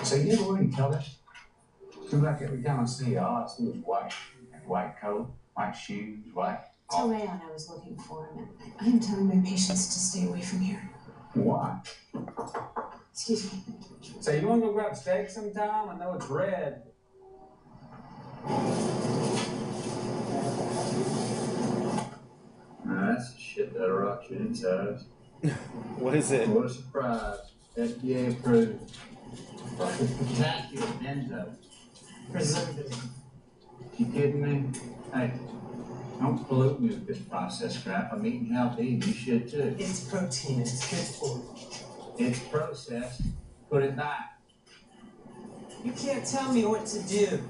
So you never wouldn't tell us? Seems like every time I see you, all I see is white coat, white shoes, white. Tell Rayon I was looking for him, and I am telling my patients to stay away from here. Why? Excuse me. So you want to go grab steak sometime? I know it's red. That's the shit that'll rot you inside. What is it? What a surprise. FDA approved. Potassium benzo. Preservative. You kidding me? Hey, don't pollute me with this processed crap. I'm eating healthy. You should too. It's protein. It's good for you. It's processed. Put it back. You can't tell me what to do.